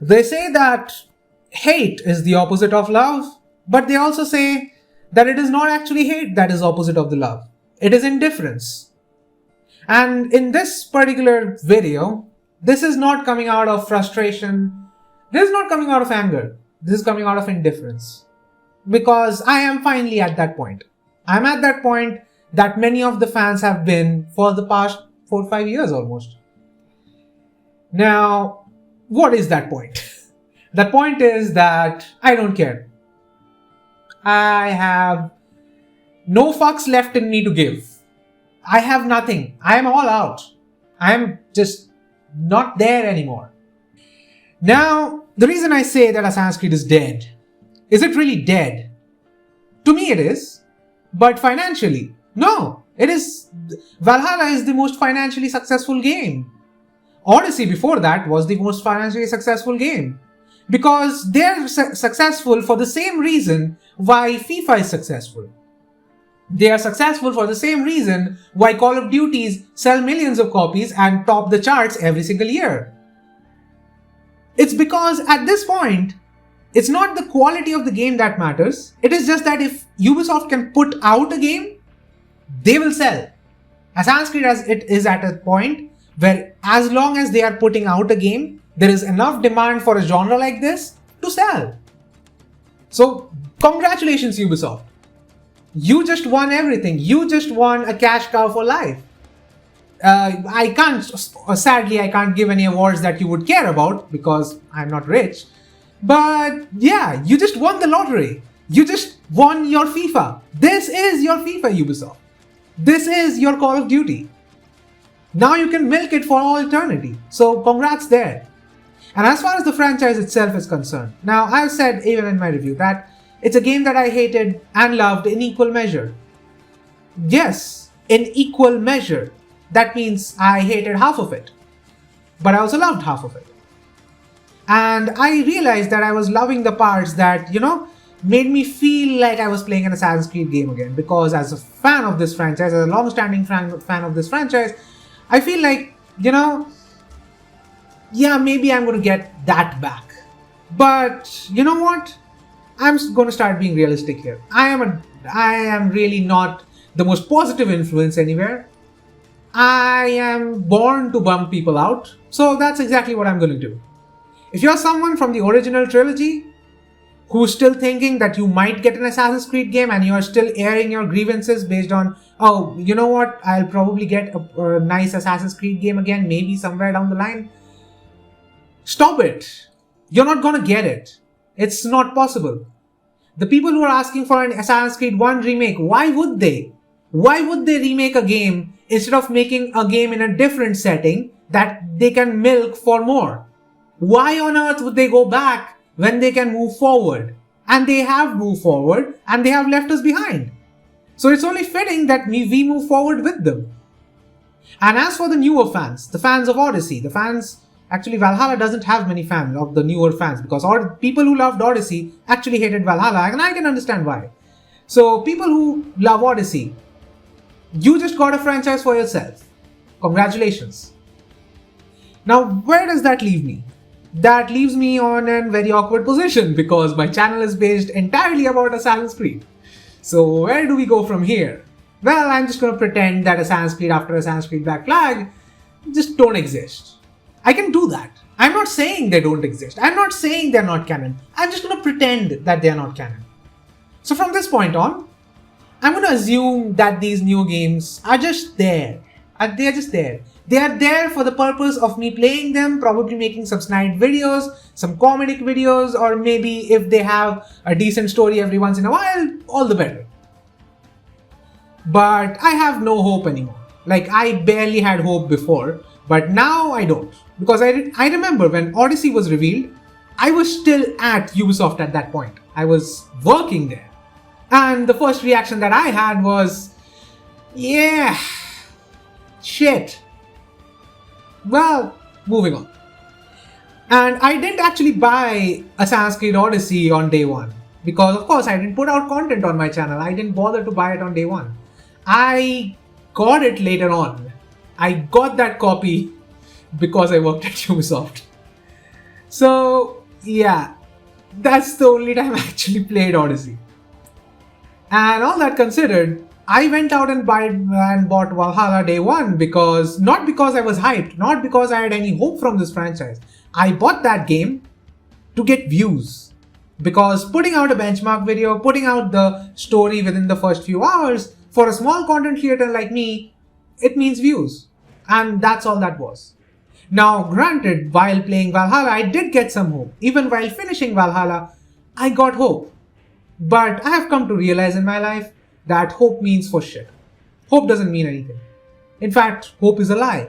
They say that hate is the opposite of love, but they also say that it is not actually hate that is opposite of the love. It is indifference. And in this particular video, this is not coming out of frustration. This is not coming out of anger. This is coming out of indifference. Because I am finally at that point. I'm at that point that many of the fans have been for the past 4 or 5 years almost. Now, what is that point? That point is that I don't care. I have no fucks left in me to give. I have nothing. I am all out. I am just not there anymore. Now, the reason I say that Assassin's Creed is dead, is it really dead? To me it is, but financially, no. It is. Valhalla is the most financially successful game. Odyssey before that was the most financially successful game. Because they're successful for the same reason why FIFA is successful. They are successful for the same reason why Call of Duties sell millions of copies and top the charts every single year. It's because at this point, it's not the quality of the game that matters. It is just that if Ubisoft can put out a game, they will sell. Assassin's Creed as it is at a point where as long as they are putting out a game, there is enough demand for a genre like this to sell. So, congratulations Ubisoft. You just won everything. You just won a cash cow for life. Sadly, I can't give any awards that you would care about because I'm not rich. But yeah, you just won the lottery. You just won your FIFA. This is your FIFA, Ubisoft. This is your Call of Duty. Now you can milk it for all eternity. So congrats there. And as far as the franchise itself is concerned, now I've said even in my review that it's a game that I hated and loved in equal measure. Yes, in equal measure. That means I hated half of it. But I also loved half of it. And I realized that I was loving the parts that, made me feel like I was playing an Assassin's Creed game again. Because as a fan of this franchise, as a long-standing fan of this franchise, I feel like, yeah, maybe I'm going to get that back. But you know what? I'm going to start being realistic here. I am really not the most positive influence anywhere. I am born to bum people out. So that's exactly what I'm going to do. If you're someone from the original trilogy who's still thinking that you might get an Assassin's Creed game and you're still airing your grievances based on, oh, you know what, I'll probably get a nice Assassin's Creed game again, maybe somewhere down the line. Stop it. You're not going to get it. It's not possible. The people who are asking for an Assassin's Creed 1 remake, why would they? Why would they remake a game instead of making a game in a different setting that they can milk for more? Why on earth would they go back when they can move forward? And they have moved forward and they have left us behind. So it's only fitting that we move forward with them. And as for the newer fans, the fans of Odyssey, actually Valhalla doesn't have many fans of the newer fans because people who loved Odyssey actually hated Valhalla, and I can understand why. So people who love Odyssey, you just got a franchise for yourself. Congratulations. Now, where does that leave me? That leaves me on a very awkward position because my channel is based entirely about Assassin's Creed. So where do we go from here? Well, I'm just going to pretend that Assassin's Creed after Assassin's Creed Black Flag just don't exist. I can do that. I'm not saying they don't exist. I'm not saying they're not canon. I'm just going to pretend that they're not canon. So from this point on, I'm going to assume that these new games are just there. And they're just there. They are there for the purpose of me playing them, probably making some snide videos, some comedic videos, or maybe if they have a decent story every once in a while, all the better. But I have no hope anymore. Like, I barely had hope before, but now I don't. Because I remember when Odyssey was revealed, I was still at Ubisoft at that point. I was working there. And the first reaction that I had was, yeah, shit. Well, moving on. And I didn't actually buy Assassin's Creed Odyssey on day one. Because of course I didn't put out content on my channel. I didn't bother to buy it on day one. I got it later on. I got that copy because I worked at Ubisoft. So, yeah, that's the only time I actually played Odyssey. And all that considered, I went out and bought Valhalla day one because, not because I was hyped, not because I had any hope from this franchise. I bought that game to get views. Because putting out a benchmark video, putting out the story within the first few hours, for a small content creator like me, it means views. And that's all that was. Now, granted, while playing Valhalla, I did get some hope. Even while finishing Valhalla, I got hope. But I have come to realize in my life that hope means for shit. Hope doesn't mean anything. In fact, hope is a lie.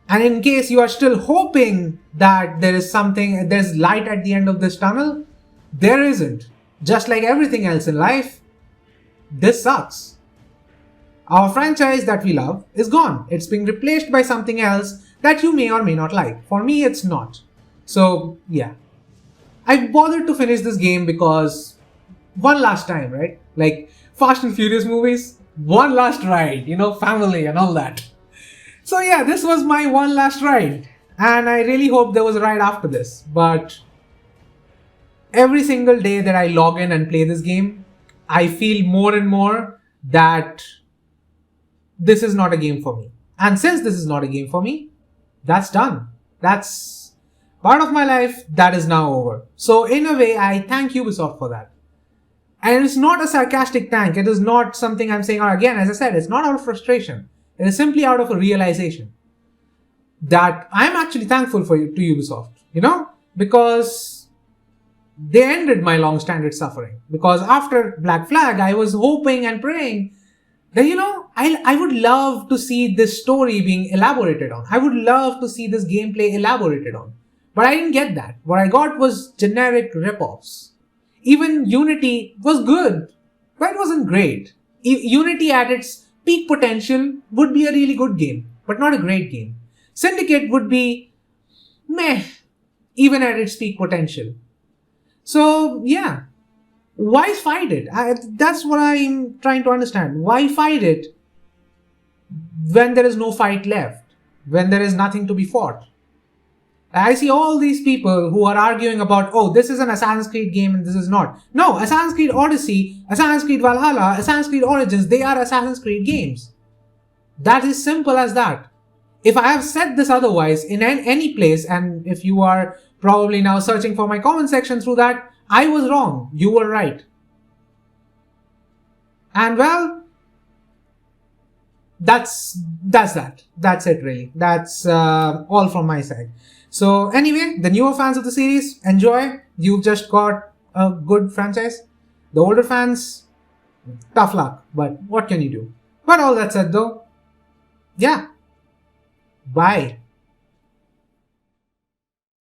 And in case you are still hoping that there's light at the end of this tunnel, there isn't. Just like everything else in life, this sucks. Our franchise that we love is gone. It's being replaced by something else that you may or may not like. For me, it's not. So, yeah. I bothered to finish this game because one last time, right? Like Fast and Furious movies, one last ride, family and all that. So yeah, this was my one last ride. And I really hope there was a ride after this. But every single day that I log in and play this game, I feel more and more that this is not a game for me. And since this is not a game for me, that's done. That's part of my life that is now over. So in a way, I thank Ubisoft for that. And it's not a sarcastic thank. It is not something I'm saying, again, as I said, it's not out of frustration. It is simply out of a realization that I'm actually thankful to Ubisoft, because they ended my long-standing suffering. Because after Black Flag, I was hoping and praying that, I would love to see this story being elaborated on. I would love to see this gameplay elaborated on. But I didn't get that. What I got was generic rip-offs. Even Unity was good, but it wasn't great. Unity at its peak potential would be a really good game, but not a great game. Syndicate would be meh, even at its peak potential. So, yeah. Why fight it? That's what I'm trying to understand. Why fight it when there is no fight left? When there is nothing to be fought? I see all these people who are arguing about, this is an Assassin's Creed game and this is not. No, Assassin's Creed Odyssey, Assassin's Creed Valhalla, Assassin's Creed Origins, they are Assassin's Creed games. That is simple as that. If I have said this otherwise in any place, and if you are probably now searching for my comment section through that, I was wrong. You were right. And well, that's that. That's it really. That's all from my side. So anyway, the newer fans of the series, enjoy. You've just got a good franchise. The older fans, tough luck. But what can you do? But all that said though, yeah. Bye.